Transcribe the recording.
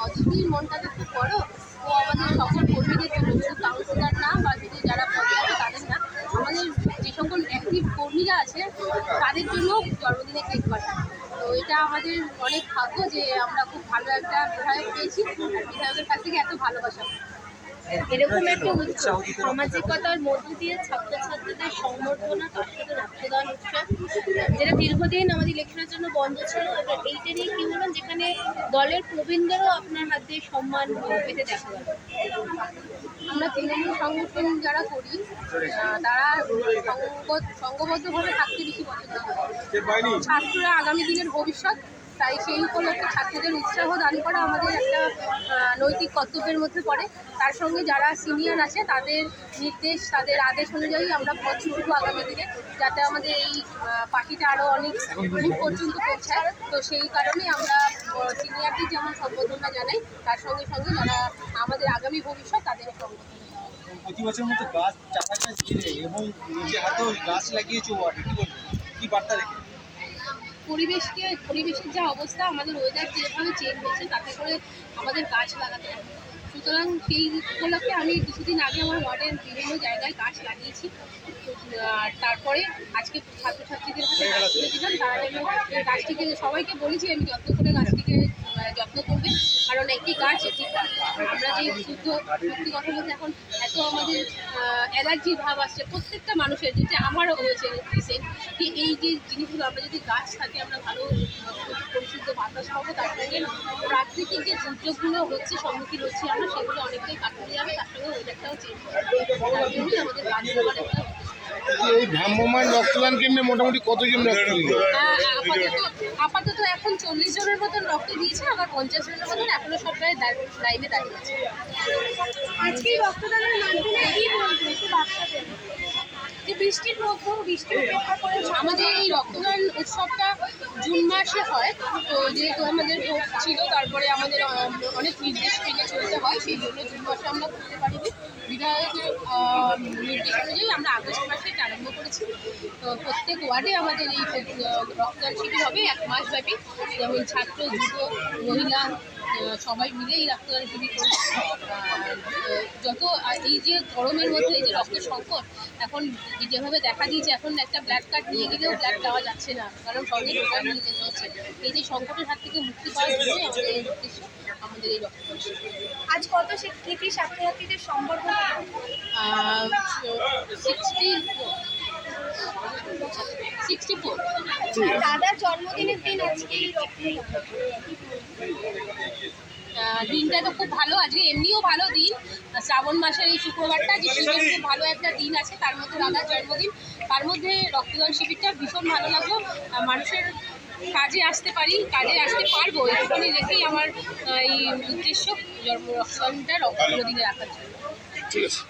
অজিতির মনটা তো খুব বড়। ও আমাদের সকল কর্মীদের জন্য, শুধু কাউন্সিলার না বা শুধু যারা পদে আছে তাদের না, আমাদের যে সকল অ্যাক্টিভ কর্মীরা আছে তাদের জন্য জন্মদিনে কেক পাঠায়। তো এটা আমাদের অনেক ভাগ্য যে আমরা খুব ভালো একটা বিধায়ক পেয়েছি, বিধায়কের কাছ থেকে এত ভালোবাসা। এরকম একটা উৎসব সামাজিকতার মধ্য দিয়ে ছাত্রছাত্রীদের সংবর্ধনা, তার সাথে রক্তদান উৎসব, যেটা দীর্ঘদিন আমাদের ইলেকশনের জন্য বন্ধ ছিল। এবার এইটা নিয়ে কি বলুন, যেখানে দলের প্রবীণদেরও আপনার হাত দিয়ে সম্মান পেতে দেখা গেল। আমরা তৃণমূল সংগঠন যারা করি তারা সংঘবদ্ধভাবে থাকতে বেশি পছন্দ করে। ছাত্ররা আগামী দিনের ভবিষ্যৎ, তাই সেই উপলক্ষে ছাত্রদের উৎসাহ দান করা আমাদের একটা নৈতিক কর্তব্যের মধ্যে পড়ে। তার সঙ্গে যারা সিনিয়র আছে তাদের নির্দেশ, তাদের আদেশ অনুযায়ী আমরা পথ চলব আগামী দিনে, যাতে আমাদের এই পার্টিটা আরও অনেক দূর পর্যন্ত পৌঁছায়। তো সেই কারণেই আমরা সিনিয়রদের যেমন সম্বোধনা জানাই, তার সঙ্গে সঙ্গে যারা আমাদের আগামী ভবিষ্যৎ তাদের সম্বোধনা জানাই। প্রতি বছরের মতো গাছ চারা গাছ কিনে এবং নিজে হাতেও গাছ লাগিয়েছে ওয়ার্ডে, কি বার্তা রেখে? পরিবেশের যা অবস্থা, আমাদের ওয়েদার যেভাবে চেঞ্জ হচ্ছে, তাতে করে আমাদের গাছ লাগাতে হবে। সুতরাং সেই উপলক্ষে আমি কিছুদিন আগে আমার ওয়ার্ডের বিভিন্ন জায়গায় গাছ লাগিয়েছি। আর তারপরে আজকে ছাত্রছাত্রীদের হাতে গাছ তুলে দিলাম, তারা যেন এই গাছটিকে, সবাইকে বলেছি আমি যত্ন করে গাছটিকে যত্ন করবে, কারণ একটি গাছ একটি প্রাণ। আমরা যে সত্যি কথা বলতে এখন এত আমাদের অ্যালার্জির ভাব আসছে প্রত্যেকটা মানুষের, যেটা আমারও হয়েছে রিসেন্ট, কি এই যে জিনিসগুলো, আমরা যদি গাছ থাকে আমরা ভালো পরিশুদ্ধ বাতাস পাবো, তার সঙ্গে প্রাকৃতিক যে দুর্যোগগুলো হচ্ছে, সম্মুখীন হচ্ছি আমরা, সেগুলো অনেকটাই কাটানো যাবে, তার সঙ্গে ওয়েদারটাও চেঞ্জ হবে। তার জন্যই আমাদের গাছ লাগানো একটা। এই ভ্রাম্যমাণ রক্তদান কেন্দ্রে মোটামুটি কতজন রক্ত দিল? আপাতত এখন 40 জনের মতন রক্ত দিয়েছে, আবার 50 জনের মতন এখনো সব প্রায় লাইনে দাঁড়িয়ে আছে। আজকে রক্তদানের মাধ্যমে কি বলবো বাচ্চাদের যে বৃষ্টির মধ্যেও বৃষ্টি উপেক্ষা করে আমাদের এই রক্তদান উৎসবটা জুন মাসে হয়। তো যেহেতু আমাদের ভোট ছিল, তারপরে আমাদের অনেক নির্দেশ মেনে চলতে হয়, সেই জন্য জুন মাসে আমরা করতে পারিনি। বিধায়কের নির্দেশ অনুযায়ী আমরা আগস্ট মাসে এটা আরম্ভ করেছি। তো প্রত্যেক ওয়ার্ডে আমাদের এই রক্তদান শিবির হবে 1 মাস ব্যাপী, যেমন ছাত্র, যুব, মহিলা সবাই মিলে এই রক্তদান শিবির করছে। যত এই যে গরমের মধ্যে এই যে রক্তের সংকট এখন যেভাবে দেখা দিয়েছে, এখন একটা ব্লাড কার্ড নিয়ে গেলেও ব্লাড দেওয়া যাচ্ছে না, কারণ সঙ্গে দোকান নিয়ে যেতে হচ্ছে। এই যে সংকটের হাত থেকে মুক্তি পাওয়ার জন্যই আমাদের এই উদ্দেশ্য, আমাদের এই রক্তদান শিবির। আজ কত শিক্ষার্থী ছাত্রছাত্রীদের সম্বর্ধনা? 64। দাদার জন্মদিনের দিন আজকে দিনটা তো খুব ভালো, আজকে এমনিও ভালো দিন, শ্রাবণ মাসের এই শুক্রবারটা যে শিবের খুব ভালো একটা দিন আছে, তার মধ্যে দাদার জন্মদিন, তার মধ্যে রক্তদান শিবিরটা ভীষণ ভালো লাগলো। মানুষের কাজে আসতে পারবো এখানে রেখেই আমার এই উদ্দেশ্য, রক্তদানটা রক্তদিনে রাখার জন্য। ঠিক আছে।